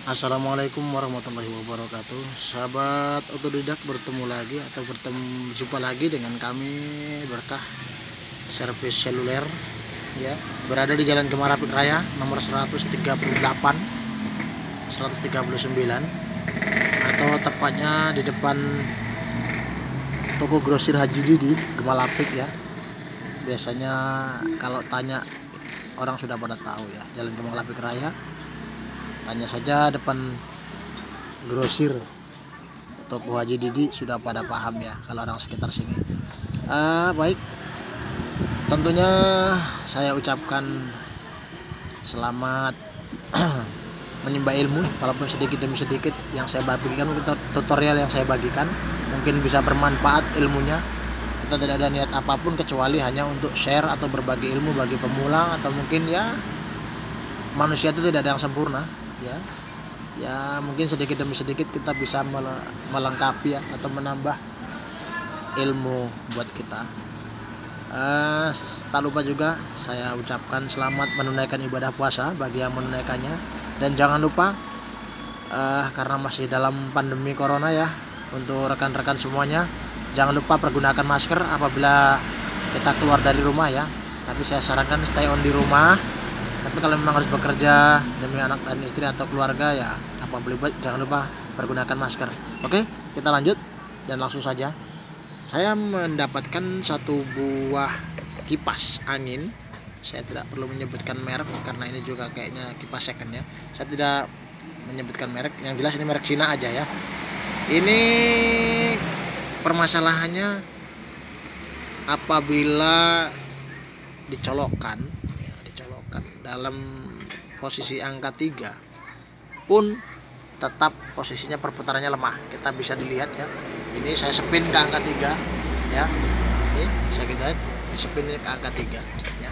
Assalamualaikum warahmatullahi wabarakatuh. Sahabat otodidak, bertemu lagi atau jumpa lagi dengan kami Berkah Servis Seluler ya, berada di Jalan Gemarapik Raya nomor 138 139 atau tepatnya di depan toko grosir Haji Didi Gemalapik ya. Biasanya kalau tanya orang sudah pada tahu ya, Jalan Gemalapik Raya. Tanya saja depan grosir toko Haji Didi sudah pada paham ya kalau orang sekitar sini. Baik, tentunya saya ucapkan selamat menimba ilmu, walaupun sedikit demi sedikit yang saya bagikan, tutorial yang saya bagikan mungkin bisa bermanfaat ilmunya. Kita tidak ada niat apapun kecuali hanya untuk share atau berbagi ilmu bagi pemula, atau mungkin ya manusia itu tidak ada yang sempurna ya mungkin sedikit demi sedikit kita bisa melengkapi ya, atau menambah ilmu buat kita. Tak lupa juga saya ucapkan selamat menunaikan ibadah puasa bagi yang menunaikannya, dan jangan lupa karena masih dalam pandemi corona ya, untuk rekan-rekan semuanya jangan lupa pergunakan masker apabila kita keluar dari rumah ya. Tapi saya sarankan stay on di rumah. Tapi kalau memang harus bekerja demi anak dan istri atau keluarga ya, apa boleh buat, jangan lupa pergunakan masker. Oke, kita lanjut dan langsung saja. Saya mendapatkan satu buah kipas angin. Saya tidak perlu menyebutkan merek karena ini juga kayaknya kipas second ya. Saya tidak menyebutkan merek, yang jelas ini merek Cina aja ya. Ini permasalahannya apabila dicolokkan dalam posisi angka 3 pun tetap posisinya perputarannya lemah. Kita bisa dilihat ya, ini saya spin ke angka 3 ya, ini bisa kita lihat spin ke angka 3 ya.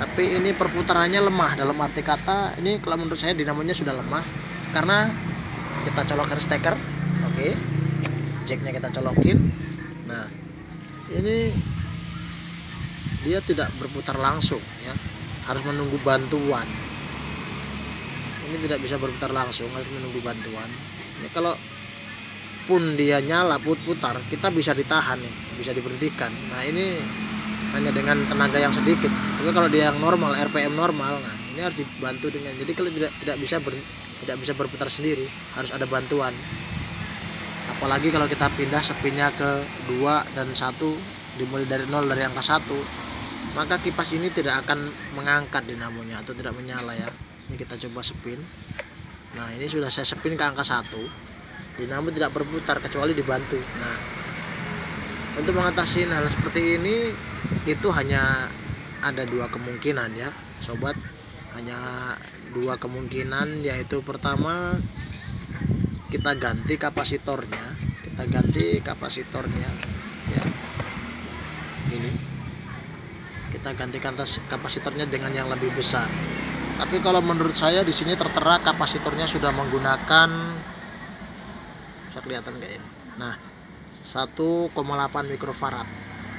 Tapi ini perputarannya lemah, dalam arti kata ini kalau menurut saya dinamonya sudah lemah karena kita colokkan steker. Oke, jacknya kita colokin. Nah, ini dia tidak berputar langsung ya, harus menunggu bantuan. Ini tidak bisa berputar langsung, harus menunggu bantuan. Ini kalau pun dia nyala putar, kita bisa ditahan nih, bisa diberhentikan. Nah, ini hanya dengan tenaga yang sedikit. Tapi kalau dia yang normal, RPM normal, nah ini harus dibantu dengan. Jadi kalau tidak bisa berputar sendiri, harus ada bantuan. Apalagi kalau kita pindah spinnya ke 2 dan 1, dimulai dari 0, dari angka 1. Maka kipas ini tidak akan mengangkat dinamonya atau tidak menyala ya. Ini kita coba spin. Nah, ini sudah saya spin ke angka 1. Dinamo tidak berputar kecuali dibantu. Nah, untuk mengatasi hal seperti ini itu hanya ada 2 kemungkinan ya, sobat. Hanya 2 kemungkinan, yaitu pertama kita ganti kapasitornya. Ya. Ini kita gantikan kapasitornya dengan yang lebih besar. Tapi kalau menurut saya di sini tertera kapasitornya sudah menggunakan, bisa kelihatan kayak ini. Nah, 1,8 mikrofarad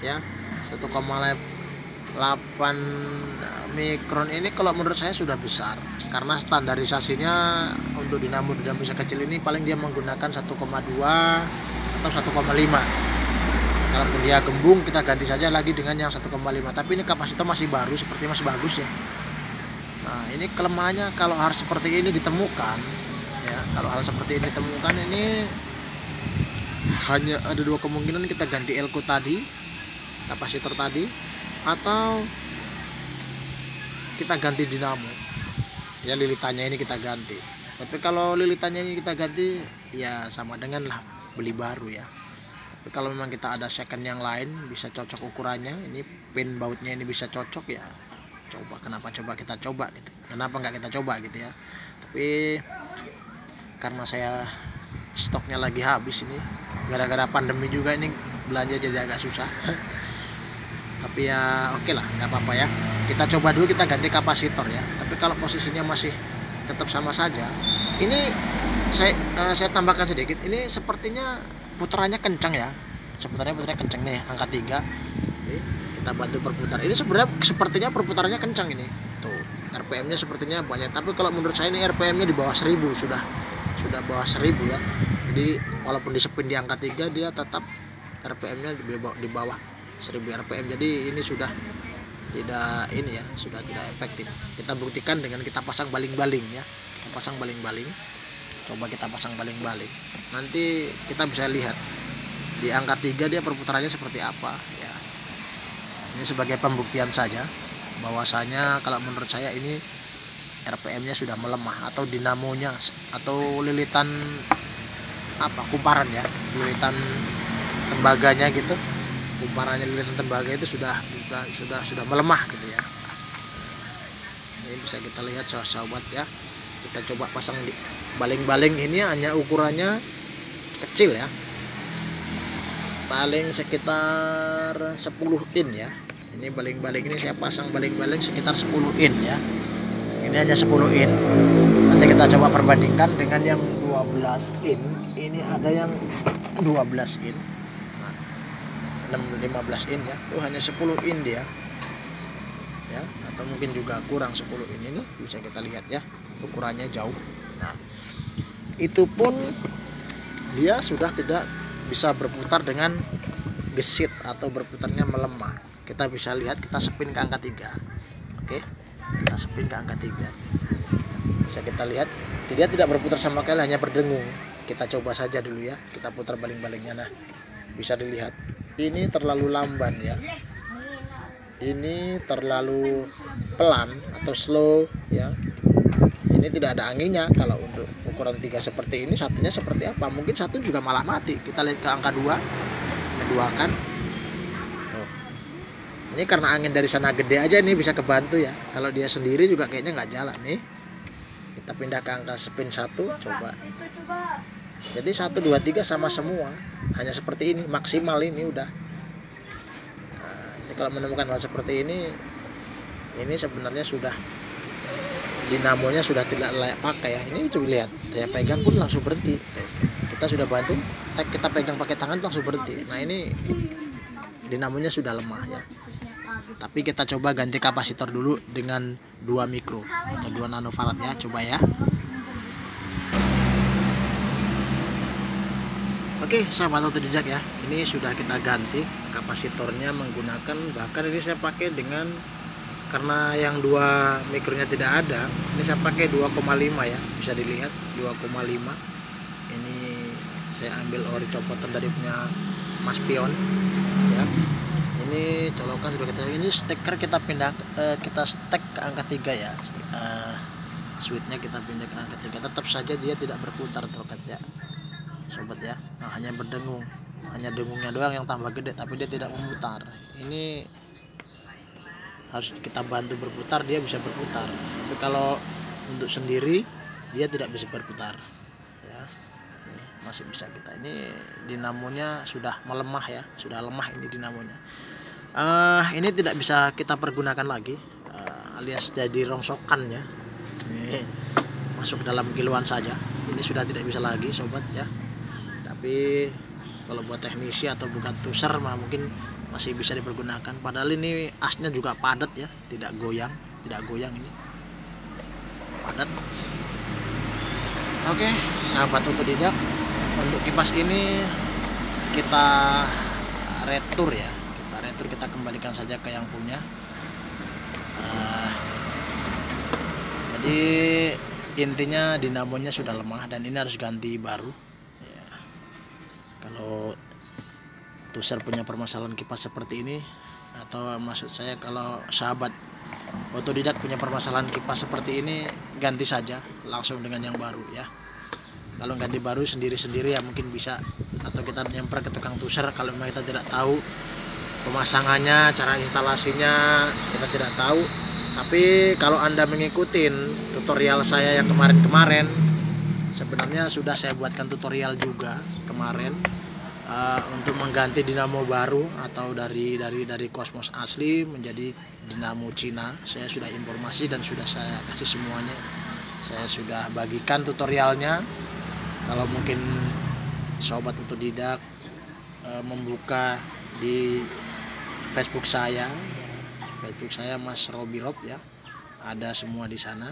ya. 1,8 mikron ini kalau menurut saya sudah besar, karena standarisasinya untuk dinamo dinamis kecil ini paling dia menggunakan 1,2 atau 1,5. Kalaupun dia gembung, kita ganti saja lagi dengan yang 1,5. Tapi ini kapasitor masih baru, seperti masih bagus ya. Nah, ini kelemahannya kalau hal seperti ini ditemukan ya, ini hanya ada 2 kemungkinan. Kita ganti elko tadi, kapasitor tadi, atau kita ganti dinamo ya, lilitannya ini kita ganti. Tapi kalau lilitannya ini kita ganti ya sama dengan lah beli baru ya. Tapi kalau memang kita ada second yang lain, bisa cocok ukurannya, ini pin bautnya ini bisa cocok ya, kenapa kita coba gitu, kenapa nggak kita coba gitu ya. Tapi karena saya stoknya lagi habis ini, gara-gara pandemi juga ini belanja jadi agak susah. Tapi ya oke lah, nggak apa-apa ya, kita coba dulu, kita ganti kapasitor ya. Tapi kalau posisinya masih tetap sama saja, ini saya tambahkan sedikit, ini sepertinya putarannya kencang ya, putarnya kencang nih, angka 3. Ini kita bantu berputar. Ini sebenarnya sepertinya perputarannya kencang ini tuh, RPM-nya sepertinya banyak, tapi kalau menurut saya ini RPM-nya di bawah 1000, sudah bawah 1000 ya. Jadi walaupun disepin di angka 3, dia tetap RPM-nya di bawah 1000 RPM. Jadi ini sudah tidak ini ya, sudah tidak efektif. Kita buktikan dengan kita pasang baling-baling ya. Kita pasang baling-baling. Coba kita pasang baling-baling. Nanti kita bisa lihat di angka 3 dia perputarannya seperti apa ya. Ini sebagai pembuktian saja bahwasanya kalau menurut saya ini RPM-nya sudah melemah, atau dinamonya atau lilitan kumparan ya, lilitan tembaganya gitu, kumparannya lilitan tembaga itu sudah melemah gitu ya. Ini bisa kita lihat sahabat ya. Kita coba pasang baling-baling. Ini hanya ukurannya kecil ya, paling sekitar 10 in ya. Ini baling-baling ini saya pasang baling-baling sekitar 10 in ya. Ini hanya 10 in. Nanti kita coba perbandingkan dengan yang 12 in. Ini ada yang 12 in. Nah, 15 in ya. Itu hanya 10 in dia. Ya, atau mungkin juga kurang 10 in. Ini bisa kita lihat ya. Ukurannya jauh. Nah, itu pun dia sudah tidak bisa berputar dengan gesit atau berputarnya melemah. Kita bisa lihat, kita spin ke angka 3. Oke, kita spin ke angka 3. Bisa kita lihat dia tidak berputar sama sekali, hanya berdengung. Kita coba saja dulu ya, kita putar baling-balingnya. Nah, bisa dilihat ini terlalu lamban ya, ini terlalu pelan atau slow ya. Ini tidak ada anginnya. Kalau untuk ukuran 3 seperti ini, satunya seperti apa? Mungkin satu juga malah mati. Kita lihat ke angka 2, kedua kan tuh. Ini karena angin dari sana gede aja, ini bisa kebantu ya. Kalau dia sendiri juga kayaknya nggak jalan nih. Kita pindah ke angka spin 1, coba. Jadi 1, 2, 3 sama semua, hanya seperti ini, maksimal ini udah. Nah, ini kalau menemukan hal seperti ini sebenarnya sudah dinamonya sudah tidak layak pakai ya. Ini coba lihat, saya pegang pun langsung berhenti. Tuh. Kita sudah bantu, kita pegang pakai tangan langsung berhenti. Nah, ini dinamonya sudah lemah ya. Tapi kita coba ganti kapasitor dulu dengan 2 mikro atau 2 nanofarad ya, coba ya. Oke, sahabat otodidak ya, ini sudah kita ganti kapasitornya menggunakan, bahkan ini saya pakai dengan, karena yang 2 mikronya tidak ada, ini saya pakai 2,5 ya, bisa dilihat 2,5. Ini saya ambil ori copotan dari punya Mas Pion ya. Ini colokan sudah kita, ini steker kita pindah, kita stek ke angka 3 ya. Switchnya kita pindah ke angka 3, tetap saja dia tidak berputar terkat ya sobat ya. Nah, hanya berdengung, hanya dengungnya doang yang tambah gede, tapi dia tidak memutar. Ini harus kita bantu berputar, dia bisa berputar. Tapi kalau untuk sendiri dia tidak bisa berputar ya. Ini masih bisa kita, ini dinamonya sudah melemah ya, sudah lemah ini dinamonya. Ini tidak bisa kita pergunakan lagi, alias jadi rongsokan ya. Ini masuk dalam kiloan saja. Ini sudah tidak bisa lagi sobat ya. Tapi kalau buat teknisi atau bukan tuser mah mungkin masih bisa dipergunakan. Padahal ini asnya juga padat ya, tidak goyang ini, padat. Oke, sahabat otodidak, untuk kipas ini kita retur ya. Kita kembalikan saja ke yang punya. Jadi intinya dinamonya sudah lemah dan ini harus ganti baru ya. Kalau tuser punya permasalahan kipas seperti ini, atau maksud saya kalau sahabat otodidak punya permasalahan kipas seperti ini, ganti saja langsung dengan yang baru ya. Kalau ganti baru sendiri-sendiri ya mungkin bisa, atau kita nyemper ke tukang tuser kalau memang kita tidak tahu pemasangannya, cara instalasinya kita tidak tahu. Tapi kalau Anda mengikuti tutorial saya yang kemarin-kemarin, sebenarnya sudah saya buatkan tutorial juga kemarin untuk mengganti dinamo baru atau dari Cosmos asli menjadi dinamo Cina. Saya sudah informasi dan sudah saya kasih semuanya. Saya sudah bagikan tutorialnya. Kalau mungkin sobat otodidak membuka di Facebook saya Mas Robi Rob ya, ada semua di sana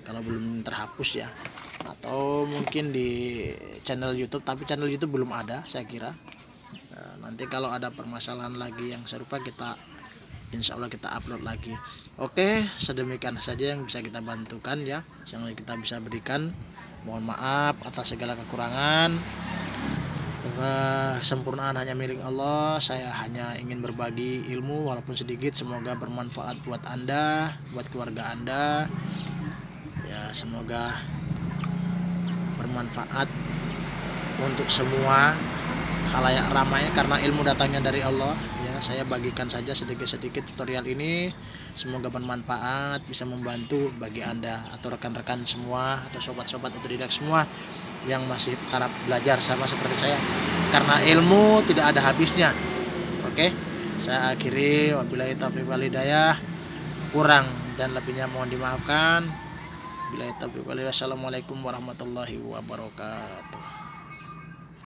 kalau belum terhapus ya, atau mungkin di channel YouTube, tapi channel YouTube belum ada saya kira. Nanti kalau ada permasalahan lagi yang serupa insya Allah kita upload lagi. Oke, sedemikian saja yang bisa kita bantukan ya, yang kita bisa berikan. Mohon maaf atas segala kekurangan. Kesempurnaan hanya milik Allah. Saya hanya ingin berbagi ilmu walaupun sedikit, semoga bermanfaat buat Anda, buat keluarga Anda ya, semoga bermanfaat untuk semua khalayak ramai, karena ilmu datangnya dari Allah ya. Saya bagikan saja sedikit-sedikit tutorial ini, semoga bermanfaat, bisa membantu bagi Anda atau rekan-rekan semua atau sobat-sobat otodidak semua yang masih taraf belajar sama seperti saya, karena ilmu tidak ada habisnya. Oke, saya akhiri, wabillahi taufiq wal hidayah, kurang dan lebihnya mohon dimaafkan. Wabillahi taufiq wal hidayah. Assalamualaikum warahmatullahi wabarakatuh.